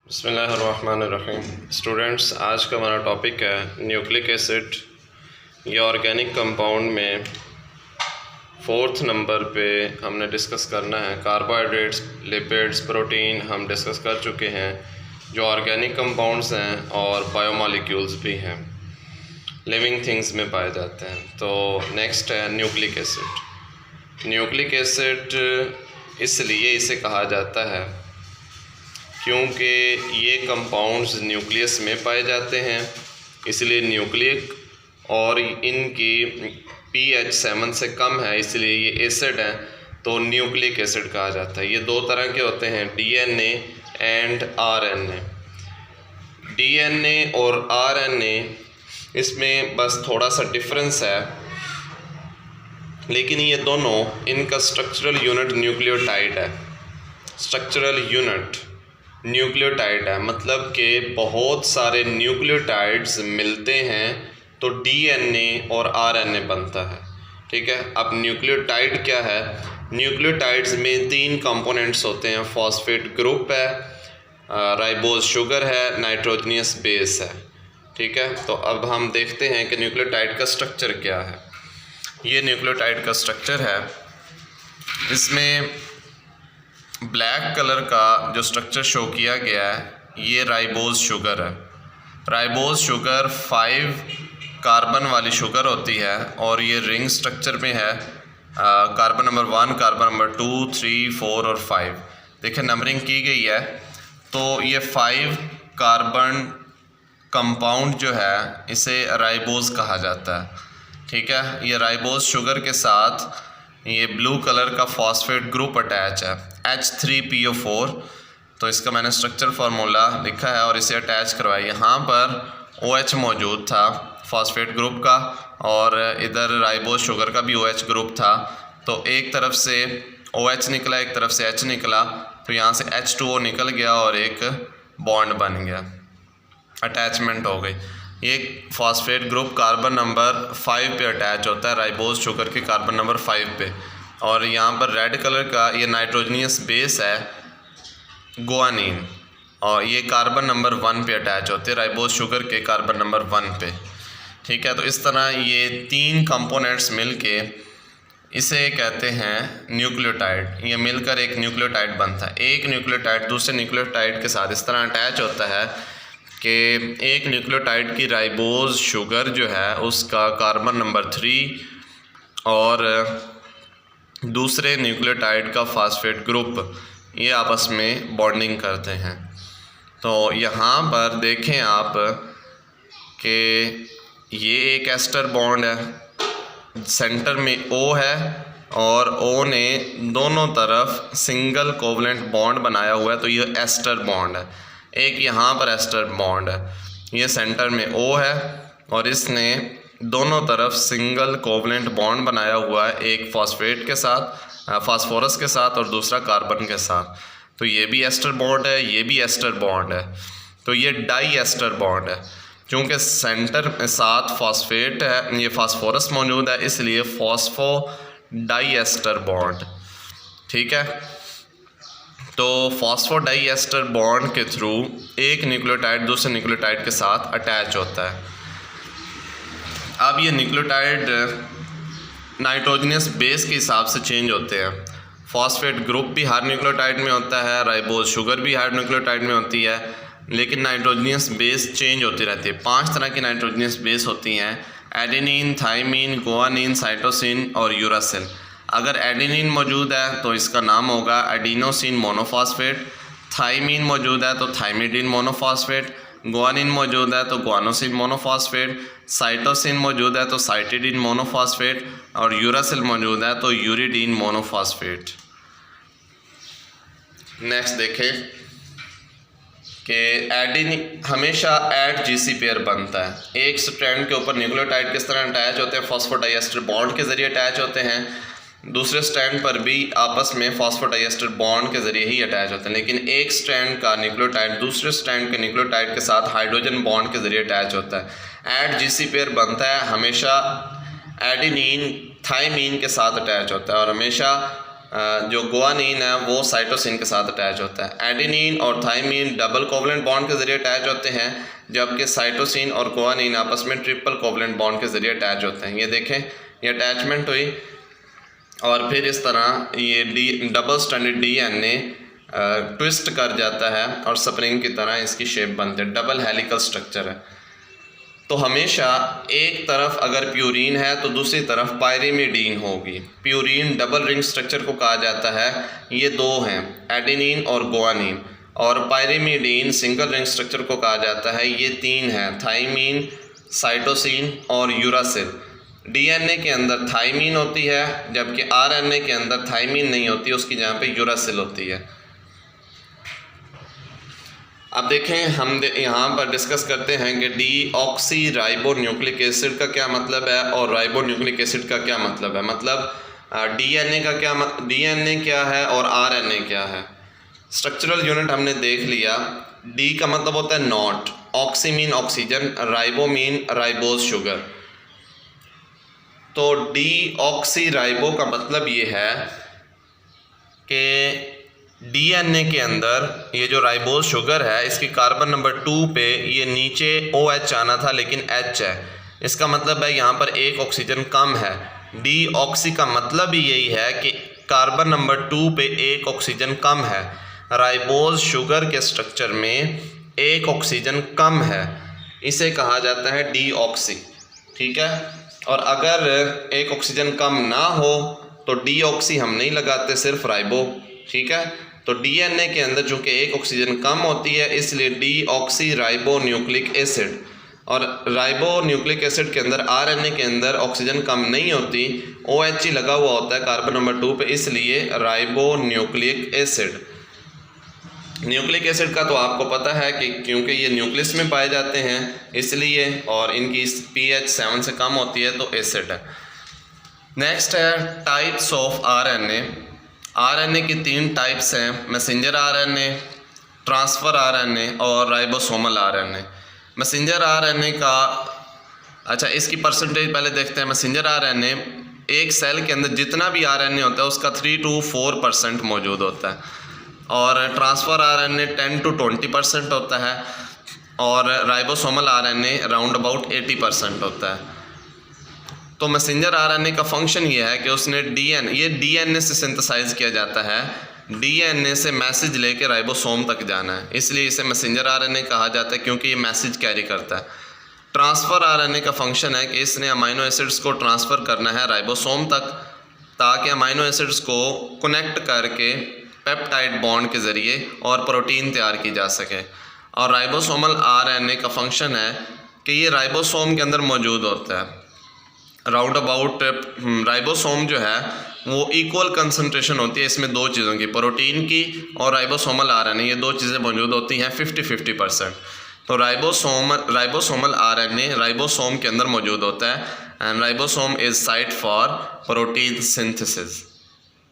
बिस्मिल्लाहिर्रहमानिर्रहीम। स्टूडेंट्स, आज का हमारा टॉपिक है न्यूक्लिक एसिड या ऑर्गेनिक कंपाउंड में 4th नंबर पे हमने डिस्कस करना है। कार्बोहाइड्रेट्स, लिपिड्स, प्रोटीन हम डिस्कस कर चुके हैं जो ऑर्गेनिक कंपाउंड्स हैं और बायोमॉलिक्यूल्स भी हैं, लिविंग थिंग्स में पाए जाते हैं। तो नेक्स्ट है न्यूक्लिक एसिड। न्यूक्लिक एसिड इसलिए इसे कहा जाता है क्योंकि ये कंपाउंड्स न्यूक्लियस में पाए जाते हैं, इसलिए न्यूक्लिक, और इनकी pH 7 से कम है, इसलिए ये एसिड हैं, तो न्यूक्लिक एसिड कहा जाता है। ये दो तरह के होते हैं, DNA एंड RNA। DNA और RNA इसमें बस थोड़ा सा डिफरेंस है, लेकिन ये दोनों, इनका स्ट्रक्चरल यूनिट न्यूक्लियोटाइड है। स्ट्रक्चरल यूनिट न्यूक्लियोटाइड है, मतलब कि बहुत सारे न्यूक्लियोटाइड्स मिलते हैं तो DNA और RNA बनता है। ठीक है। अब न्यूक्लियोटाइड क्या है? न्यूक्लियोटाइड्स में 3 कंपोनेंट्स होते हैं। फॉस्फेट ग्रुप है, राइबोज शुगर है, नाइट्रोजनियस बेस है। ठीक है। तो अब हम देखते हैं कि न्यूक्लियोटाइड का स्ट्रक्चर क्या है। ये न्यूक्लियोटाइड का स्ट्रक्चर है। इसमें ब्लैक कलर का जो स्ट्रक्चर शो किया गया है, ये राइबोज शुगर है। राइबोज शुगर 5 कार्बन वाली शुगर होती है और ये रिंग स्ट्रक्चर में है। कार्बन नंबर 1, कार्बन नंबर 2, 3, 4 और 5, देखिए नंबरिंग की गई है। तो ये 5 कार्बन कंपाउंड जो है, इसे राइबोज कहा जाता है। ठीक है। ये राइबोज शुगर के साथ ये ब्लू कलर का फॉस्फेट ग्रुप अटैच है, H3PO4। तो इसका मैंने स्ट्रक्चर फार्मूला लिखा है और इसे अटैच करवाया। यहाँ पर OH मौजूद था फॉस्फेट ग्रुप का, और इधर राइबोज शुगर का भी OH ग्रुप था। तो एक तरफ से OH निकला, एक तरफ से H निकला, तो यहाँ से H2O निकल गया और एक बॉन्ड बन गया, अटैचमेंट हो गई। ये फॉस्फेट ग्रुप कार्बन नंबर 5 पे अटैच होता है, राइबोज शुगर के कार्बन नंबर 5 पे। और यहाँ पर रेड कलर का ये नाइट्रोजनियस बेस है, गुआनिन, और ये कार्बन नंबर 1 पे अटैच होते हैं, राइबोज शुगर के कार्बन नंबर 1 पे। ठीक है। तो इस तरह ये 3 कंपोनेंट्स मिलके इसे कहते हैं न्यूक्लियोटाइड। ये मिलकर एक न्यूक्लियोटाइड बनता है। एक न्यूक्लियोटाइड दूसरे न्यूक्लियोटाइड के साथ इस तरह अटैच होता है कि एक न्यूक्लियोटाइड की राइबोज शुगर जो है उसका कार्बन नंबर 3 और दूसरे न्यूक्लियोटाइड का फॉस्फेट ग्रुप, ये आपस में बॉन्डिंग करते हैं। तो यहाँ पर देखें आप कि ये एक एस्टर बॉन्ड है, सेंटर में O है और O ने दोनों तरफ सिंगल कोवलेंट बॉन्ड बनाया हुआ है, तो ये एस्टर बॉन्ड है। एक यहाँ पर एस्टर बॉन्ड है, ये सेंटर में O है और इसने दोनों तरफ सिंगल कोवलेंट बॉन्ड बनाया हुआ है, एक फॉस्फेट के साथ, फास्फोरस के साथ, और दूसरा कार्बन के साथ। तो ये भी एस्टर बॉन्ड है, ये भी एस्टर बॉन्ड है। तो ये डाई एस्टर बॉन्ड है। चूँकि सेंटर में साथ फॉस्फेट है, ये फास्फोरस मौजूद है, इसलिए फॉस्फो डाई एस्टर बॉन्ड। ठीक है। तो फॉस्फोडाई एस्टर बॉन्ड के थ्रू एक न्यूक्लियोटाइड दूसरे न्यूक्लियोटाइड के साथ अटैच होता है। अब ये न्यूक्लियोटाइड नाइट्रोजनियस बेस के हिसाब से चेंज होते हैं। फॉस्फेट ग्रुप भी हर न्यूक्लियोटाइड में होता है, राइबोज शुगर भी हर न्यूक्लियोटाइड में होती है, लेकिन नाइट्रोजनियस बेस चेंज होती रहती है। 5 तरह की नाइट्रोजनियस बेस होती हैं, एडेनिन, थाइमिन, गुआनिन, साइटोसिन और यूरासिल। अगर एडेनिन मौजूद है तो इसका नाम होगा एडिनोसिन मोनोफॉस्फेट, थाइमिन मौजूद है तो थाइमिडिन मोनोफॉस्फेट, गुआनिन मौजूद है तो गुआनोसिन मोनोफॉस्फेट, साइटोसिन मौजूद है तो साइटिडिन मोनोफॉस्फेट, और यूरासिल मौजूद है तो यूरिडीन मोनोफॉस्फेट। नेक्स्ट देखें कि एडेनिन हमेशा एड GC पेयर बनता है। एक स्ट्रैंड के ऊपर न्यूक्लियोटाइड किस तरह अटैच होते हैं, फॉस्फोडाइएस्टर बॉन्ड के ज़रिए अटैच होते हैं। दूसरे स्ट्रैंड पर भी आपस में फॉस्फोडाइएस्टर बॉन्ड के ज़रिए ही अटैच होते हैं, लेकिन एक स्ट्रैंड का न्यूक्लियोटाइड दूसरे स्ट्रैंड के न्यूक्लियोटाइड के साथ हाइड्रोजन बॉन्ड के ज़रिए अटैच होता है। एड GC पेयर बनता है, हमेशा एडेनिन थाइमिन के साथ अटैच होता है, और हमेशा जो गुआनिन है वो साइटोसिन के साथ अटैच होता है। एडेनिन और थाइमिन डबल कोवलेंट बॉन्ड के ज़रिए अटैच होते हैं, जबकि साइटोसिन और गुआनिन आपस में ट्रिपल कोवलेंट बॉन्ड के ज़रिए अटैच होते हैं। ये देखें, ये अटैचमेंट हुई और फिर इस तरह ये डबल स्ट्रैंडेड DNA ट्विस्ट कर जाता है और स्प्रिंग की तरह इसकी शेप बनती है। डबल हेलिकल स्ट्रक्चर है। तो हमेशा एक तरफ अगर प्यूरीन है तो दूसरी तरफ पायरिमिडीन होगी। प्यूरीन डबल रिंग स्ट्रक्चर को कहा जाता है, ये दो हैं, एडेनिन और गुआनिन। और पायरिमिडीन सिंगल रिंग स्ट्रक्चर को कहा जाता है, ये तीन हैं, थाइमीन, साइटोसिन और यूरासिल। DNA के अंदर थाइमीन होती है, जबकि RNA के अंदर थाइमीन नहीं होती, उसकी जगह पे यूरासिल होती है। अब देखें, हम यहाँ पर डिस्कस करते हैं कि डीऑक्सी राइबो न्यूक्लिक एसिड का क्या मतलब है और राइबो न्यूक्लिक एसिड का क्या मतलब है। मतलब DNA का क्या DNA क्या है और RNA क्या है। स्ट्रक्चरल यूनिट हमने देख लिया। D का मतलब होता है not, oxy mean oxygen, ribo mean ribose sugar. तो डीऑक्सी राइबो का मतलब ये है कि DNA के अंदर ये जो राइबोज शुगर है, इसकी कार्बन नंबर 2 पे ये नीचे OH आना था लेकिन H है। इसका मतलब है यहाँ पर एक ऑक्सीजन कम है। डीऑक्सी का मतलब ही यही है कि कार्बन नंबर 2 पे एक ऑक्सीजन कम है। राइबोज शुगर के स्ट्रक्चर में एक ऑक्सीजन कम है, इसे कहा जाता है डीऑक्सी। ठीक है। और अगर एक ऑक्सीजन कम ना हो तो डीऑक्सी हम नहीं लगाते, सिर्फ राइबो। ठीक है। तो DNA के अंदर चूँकि एक ऑक्सीजन कम होती है, इसलिए डीऑक्सी राइबो न्यूक्लिक एसिड। और राइबो न्यूक्लिक एसिड के अंदर RNA के अंदर ऑक्सीजन कम नहीं होती, OH ही लगा हुआ होता है कार्बन नंबर 2 पे, इसलिए ribo nucleic acid. Nucleic acid का तो आपको पता है कि क्योंकि ये न्यूक्लियस में पाए जाते हैं इसलिए, और इनकी pH 7 से कम होती है तो एसिड है। नेक्स्ट है टाइप्स ऑफ RNA। RNA की 3 टाइप्स हैं, मैसेंजर RNA, ट्रांसफ़र RNA और राइबोसोमल RNA। मैसेंजर RNA का अच्छा, इसकी परसेंटेज पहले देखते हैं। मैसेंजर RNA एक सेल के अंदर जितना भी RNA होता है उसका 3 to 4% मौजूद होता है, और ट्रांसफ़र RNA 10 to 20% होता है, और राइबोसोमल RNA राउंड अबाउट 80% होता है। तो मैसेंजर RNA का फंक्शन ये है कि उसने DNA से सिंथेसाइज किया जाता है, DNA से मैसेज लेके राइबोसोम तक जाना है, इसलिए इसे मैसेंजर RNA कहा जाता है क्योंकि ये मैसेज कैरी करता है। ट्रांसफ़र RNA का फंक्शन है कि इसने अमाइनो एसिड्स को ट्रांसफ़र करना है राइबोसोम तक, ताकि अमाइनो एसिड्स को कनेक्ट करके पेप्टाइड बॉन्ड के ज़रिए और प्रोटीन तैयार की जा सके। और राइबोसोमल RNA का फंक्शन है कि ये राइबोसोम के अंदर मौजूद होता है। राउंड अबाउट राइबोसोम जो है वो इक्वल कंसंट्रेशन होती है इसमें 2 चीज़ों की, प्रोटीन की और राइबोसोमल RNA, ये 2 चीज़ें मौजूद होती हैं 50-50%। तो राइबोसोमल RNA राइबोसोम के अंदर मौजूद होता है, and ribosome is site for protein synthesis.